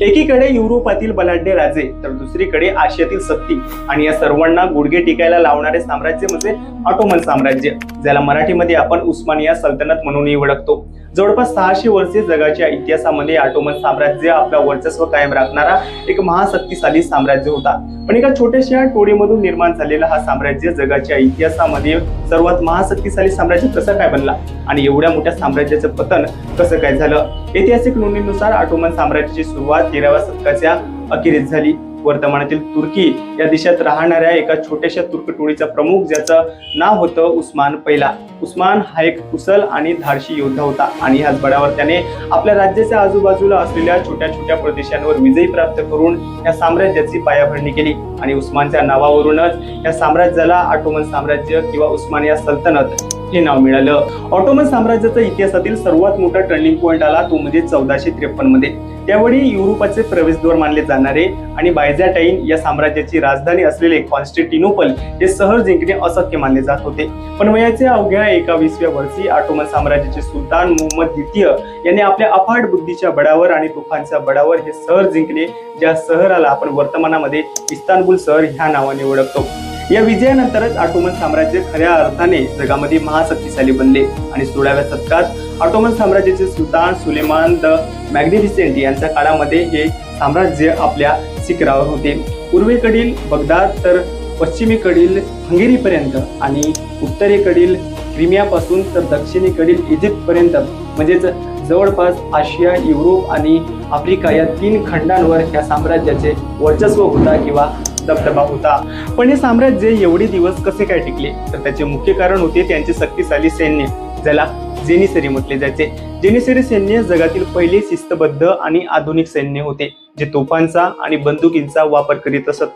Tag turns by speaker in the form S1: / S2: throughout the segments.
S1: एकीकडे युरोपातील बलाढ्य राजे तर दुसरीकडे आशियातील शक्ती आणि या सर्वांना गुडघे टेकायला लावणारे साम्राज्य म्हणजे ऑटोमन साम्राज्य, ज्याला मराठीमध्ये आपण उस्मानिया सल्तनत म्हणूनही ओळखतो. जवळपास 600 वर्षे जगाच्या इतिहासामध्ये ऑटोमन साम्राज्य आपला वर्चस्व कायम राखणारा एक महाशक्तिशाली साम्राज्य होता. पण एका छोट्याशा टोळीमधून निर्माण झालेला हा साम्राज्य जगाच्या इतिहासामध्ये सर्वात महाशक्तिशाली साम्राज्य कसं काय बनला आणि एवढ्या मोठ्या साम्राज्याचं पतन कसं काय झालं? ऐतिहासिक नोंदीनुसार ऑटोमन साम्राज्याची सुरुवात 13व्या शतकाच्या अखेरीस झाली. वर्तमानातील तुर्की या देशात राहणाऱ्या एका छोट्याशा तुर्क टोळीचा प्रमुख, ज्याचं नाव होतं उस्मान पहिला. उस्मान हा एक कुशल आणि धाडसी योद्धा होता आणि ह्याच बळावर त्याने आपल्या राज्याच्या आजूबाजूला असलेल्या छोट्या छोट्या प्रदेशांवर विजय प्राप्त करून या साम्राज्याची पायाभरणी केली आणि उस्मानच्या नावावरूनच या साम्राज्याला ऑटोमन साम्राज्य किंवा उस्मानिया सल्तनत हे नाव मिळालं. ऑटोमन साम्राज्याचा इतिहासातील सर्वात मोठा टर्निंग पॉइंट आला तो म्हणजे 1453 मध्ये. त्यावेळी युरोपाचे प्रवेशद्वार मानले जाणारे आणि बायझँटाईन या साम्राज्याची राजधानी असलेले कॉन्स्टँटिनोपल हे शहर जिंकणे अशक्य मानले जात होते. पण वयाच्या अवघ्या 21व्या वर्षी ऑटोमन साम्राज्याचे सुलतान मुहम्मद द्वितीय यांनी आपल्या अफाट बुद्धीच्या बळावर आणि तोफांच्या बळावर हे शहर जिंकले, ज्या शहराला आपण वर्तमानामध्ये इस्तानबुल शहर ह्या नावाने ओळखतो. या विजयानंतरच ऑटोमन साम्राज्य खऱ्या अर्थाने जगामध्ये महाशक्तिशाली बनले आणि 16व्या शतकात ऑटोमन साम्राज्याचे सुलतान सुलेमान द मॅग्निफिसेंट यांच्या काळामध्ये हे साम्राज्य आपल्या शिखरावर होते. पूर्वेकडील बगदाद तर पश्चिमेकडील हंगेरीपर्यंत आणि उत्तरेकडील क्रिमियापासून तर दक्षिणेकडील इजिप्तपर्यंत म्हणजेच जवळपास आशिया, युरोप आणि आफ्रिका या 3 खंडांवर या साम्राज्याचे वर्चस्व होता किंवा दबदबा होता. पण हे साम्राज्य एवढे दिवस कसे काय टिकले तर त्याचे मुख्य कारण होते त्यांचे शक्तिशाली सैन्य, ज्याला जेनिसरी म्हटले जायचे. जेनिसरी सैन्य जगातील पहिले शिस्तबद्ध आणि आधुनिक सैन्य होते, जे तोफांचा आणि बंदुकींचा वापर करीत असत.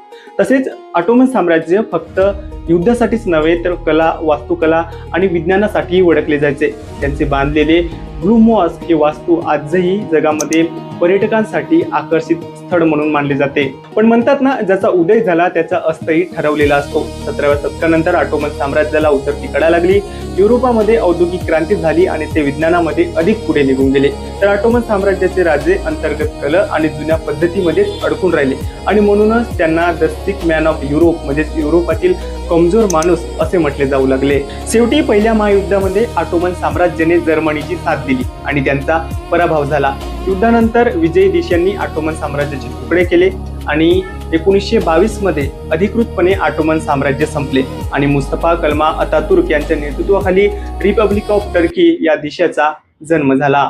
S1: तसेच ऑटोमन साम्राज्य फक्त युद्धासाठीच नव्हे तर कला, वास्तुकला आणि विज्ञानासाठीही ओळखले जायचे. त्यांचे बांधलेले ब्लू मॉस्क हे वास्तू आजही जगामध्ये पर्यटकांसाठी आकर्षित स्थळ म्हणून मानले जाते. पण म्हणतात ना, ज्याचा उदय झाला त्याचा अस्तही ठरवलेला असतो. 17व्या शतकानंतर ऑटोमन साम्राज्याला उतरती कळा लागली. युरोपामध्ये औद्योगिक क्रांती झाली आणि ते विज्ञानामध्ये अधिक पुढे निघून गेले. तर ऑटोमन साम्राज्याचे राजे अंतर्गत कल आणि जुन्या पद्धतीमध्येच अडकून राहिले आणि म्हणूनच त्यांना the six man of Europe म्हणजेच युरोपातील कमजोर माणूस असे म्हटले जाऊ लागले. शेवटी पहिल्या महायुद्धामध्ये ऑटोमन साम्राज्याने जर्मनीची साथ दिली आणि त्यांचा पराभव झाला. युद्धानंतर विजयी देशांनी ऑटोमन साम्राज्याचे तुकडे केले आणि 1922 मध्ये अधिकृतपणे ऑटोमन साम्राज्य संपले आणि मुस्तफा कलमा अतातुर्क यांच्या नेतृत्वाखाली रिपब्लिक ऑफ टर्की या देशाचा जन्म झाला.